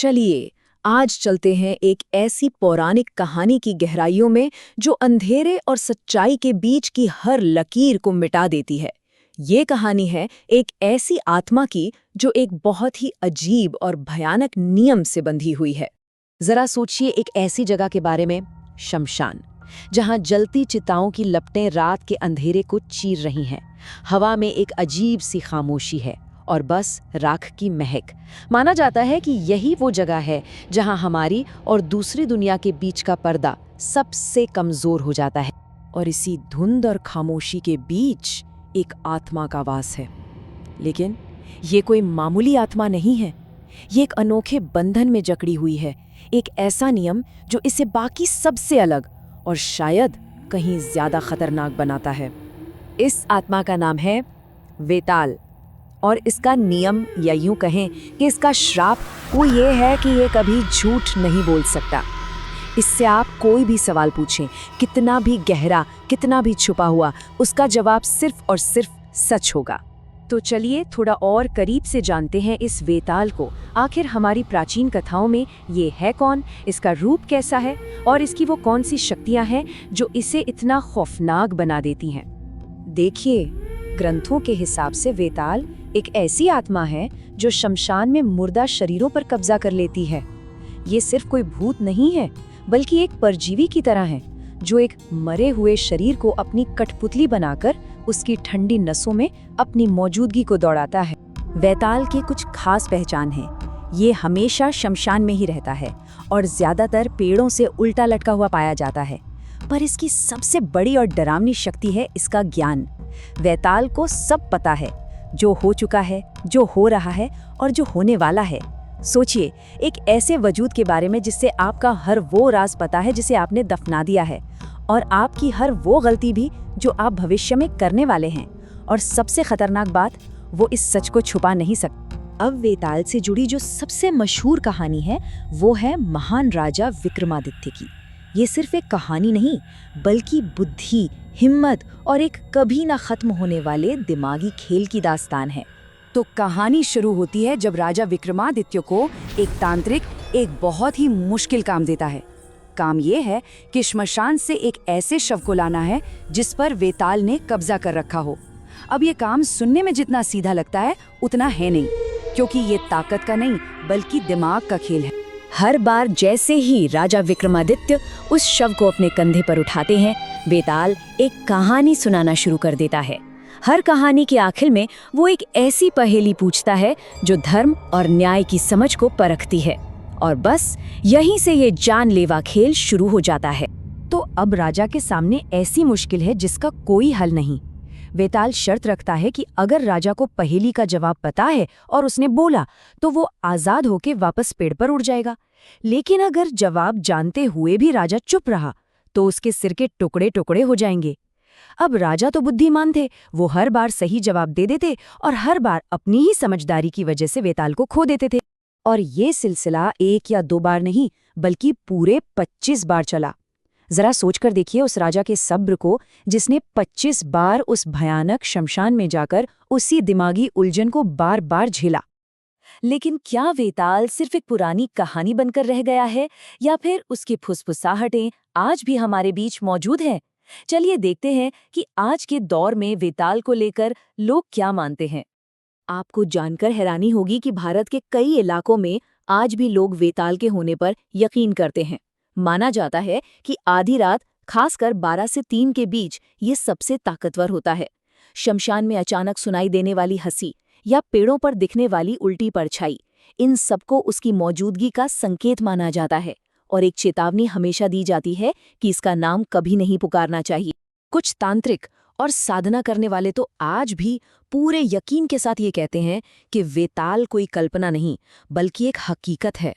चलिए आज चलते हैं एक ऐसी पौराणिक कहानी की गहराइयों में जो अंधेरे और सच्चाई के बीच की हर लकीर को मिटा देती है। ये कहानी है एक ऐसी आत्मा की जो एक बहुत ही अजीब और भयानक नियम से बंधी हुई है। जरा सोचिए एक ऐसी जगह के बारे में, शमशान, जहां जलती चिताओं की लपटें रात के अंधेरे को चीर रही हैं। हवा में एक अजीब सी खामोशी है और बस राख की महक। माना जाता है कि यही वो जगह है जहां हमारी और दूसरी दुनिया के बीच का पर्दा सबसे कमजोर हो जाता है। और इसी धुंध और खामोशी के बीच एक आत्मा का वास है। लेकिन ये कोई मामूली आत्मा नहीं है, ये एक अनोखे बंधन में जकड़ी हुई है। एक ऐसा नियम जो इसे बाकी सबसे अलग और शायद कहीं ज्यादा खतरनाक बनाता है। इस आत्मा का नाम है वेताल, और इसका नियम या यूं कहें कि इसका श्राप वो ये है कि ये कभी झूठ नहीं बोल सकता। इससे आप कोई भी सवाल पूछें, कितना भी गहरा, कितना भी छुपा हुआ, उसका जवाब सिर्फ और सिर्फ सच होगा। तो चलिए थोड़ा और करीब से जानते हैं इस वेताल को। आखिर हमारी प्राचीन कथाओं में ये है कौन, इसका रूप कैसा है और इसकी वो कौन सी शक्तियां हैं जो इसे इतना खौफनाक बना देती हैं। देखिए, ग्रंथों के हिसाब से वेताल एक ऐसी आत्मा है जो शमशान में मुर्दा शरीरों पर कब्जा कर लेती है। ये सिर्फ कोई भूत नहीं है, बल्कि एक परजीवी की तरह है जो एक मरे हुए शरीर को अपनी कठपुतली बनाकर उसकी ठंडी नसों में अपनी मौजूदगी को दौड़ाता है। वेताल की कुछ खास पहचान है। ये हमेशा शमशान में ही रहता है और ज्यादातर पेड़ों से उल्टा लटका हुआ पाया जाता है। पर इसकी सबसे बड़ी और डरावनी शक्ति है इसका ज्ञान। वेताल को सब पता है, जो हो चुका है, जो हो रहा है और जो होने वाला है। सोचिए, एक ऐसे वजूद के बारे में जिससे आपका हर वो राज पता है जिसे आपने दफना दिया है, और आपकी हर वो गलती भी जो आप भविष्य में करने वाले हैं। और सबसे खतरनाक बात, वो इस सच को छुपा नहीं सकता। अब वेताल से जुड़ी जो सबसे मशहूर कहानी है वो है महान राजा विक्रमादित्य की। ये सिर्फ एक कहानी नहीं, बल्कि बुद्धि, हिम्मत और एक कभी ना खत्म होने वाले दिमागी खेल की दास्तान है। तो कहानी शुरू होती है जब राजा विक्रमादित्य को एक तांत्रिक एक बहुत ही मुश्किल काम देता है। काम ये है कि श्मशान से एक ऐसे शव को लाना है जिस पर वेताल ने कब्जा कर रखा हो। अब ये काम सुनने में जितना सीधा लगता है उतना है नहीं, क्योंकि ये ताकत का नहीं बल्कि दिमाग का खेल है। हर बार जैसे ही राजा विक्रमादित्य उस शव को अपने कंधे पर उठाते हैं, वेताल एक कहानी सुनाना शुरू कर देता है। हर कहानी के आखिर में वो एक ऐसी पहेली पूछता है जो धर्म और न्याय की समझ को परखती है, और बस यहीं से ये जानलेवा खेल शुरू हो जाता है। तो अब राजा के सामने ऐसी मुश्किल है जिसका कोई हल नहीं। वेताल शर्त रखता है कि अगर राजा को पहेली का जवाब पता है और उसने बोला तो वो आजाद होकर वापस पेड़ पर उड़ जाएगा। लेकिन अगर जवाब जानते हुए भी राजा चुप रहा तो उसके सिर के टुकड़े टुकड़े हो जाएंगे। अब राजा तो बुद्धिमान थे, वो हर बार सही जवाब दे देते और हर बार अपनी ही समझदारी की वजह से वेताल को खो देते थे। और ये सिलसिला एक या दो बार नहीं बल्कि पूरे 25 बार चला। जरा सोचकर देखिए उस राजा के सब्र को, जिसने 25 बार उस भयानक शमशान में जाकर उसी दिमागी उलझन को बार बार झेला। लेकिन क्या वेताल सिर्फ एक पुरानी कहानी बनकर रह गया है, या फिर उसकी फुसफुसाहटें आज भी हमारे बीच मौजूद हैं? चलिए देखते हैं कि आज के दौर में वेताल को लेकर लोग क्या मानते हैं। आपको जानकर हैरानी होगी कि भारत के कई इलाकों में आज भी लोग वेताल के होने पर यकीन करते हैं। माना जाता है कि आधी रात, खासकर 12 से 3 के बीच, ये सबसे ताकतवर होता है। शमशान में अचानक सुनाई देने वाली हंसी या पेड़ों पर दिखने वाली उल्टी परछाई, इन सबको उसकी मौजूदगी का संकेत माना जाता है, और एक चेतावनी हमेशा दी जाती है कि इसका नाम कभी नहीं पुकारना चाहिए। कुछ तांत्रिक और साधना करने वाले तो आज भी पूरे यकीन के साथ ये कहते हैं कि वेताल कोई कल्पना नहीं बल्कि एक हकीकत है।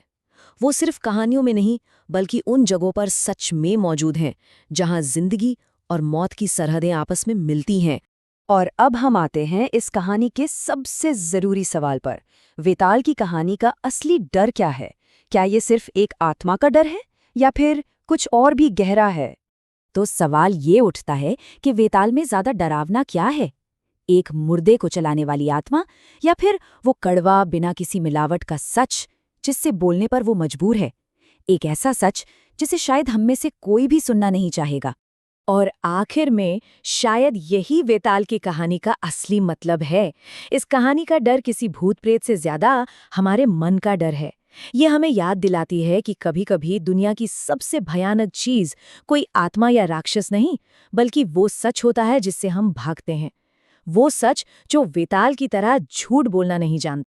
वो सिर्फ कहानियों में नहीं बल्कि उन जगहों पर सच में मौजूद हैं जहां जिंदगी और मौत की सरहदें आपस में मिलती हैं। और अब हम आते हैं इस कहानी के सबसे जरूरी सवाल पर। वेताल की कहानी का असली डर क्या है? क्या ये सिर्फ एक आत्मा का डर है या फिर कुछ और भी गहरा है? तो सवाल ये उठता है कि वेताल में ज्यादा डरावना क्या है? एक मुर्दे को चलाने वाली आत्मा, या फिर वो कड़वा बिना किसी मिलावट का सच जिससे बोलने पर वो मजबूर है। एक ऐसा सच जिसे शायद हम में से कोई भी सुनना नहीं चाहेगा। और आखिर में शायद यही वेताल की कहानी का असली मतलब है। इस कहानी का डर किसी भूत प्रेत से ज्यादा हमारे मन का डर है। ये हमें याद दिलाती है कि कभी-कभी दुनिया की सबसे भयानक चीज कोई आत्मा या राक्षस नहीं, बल्कि वो सच होता है जिससे हम भागते हैं। वो सच जो वेताल की तरह झूठ बोलना नहीं जानता।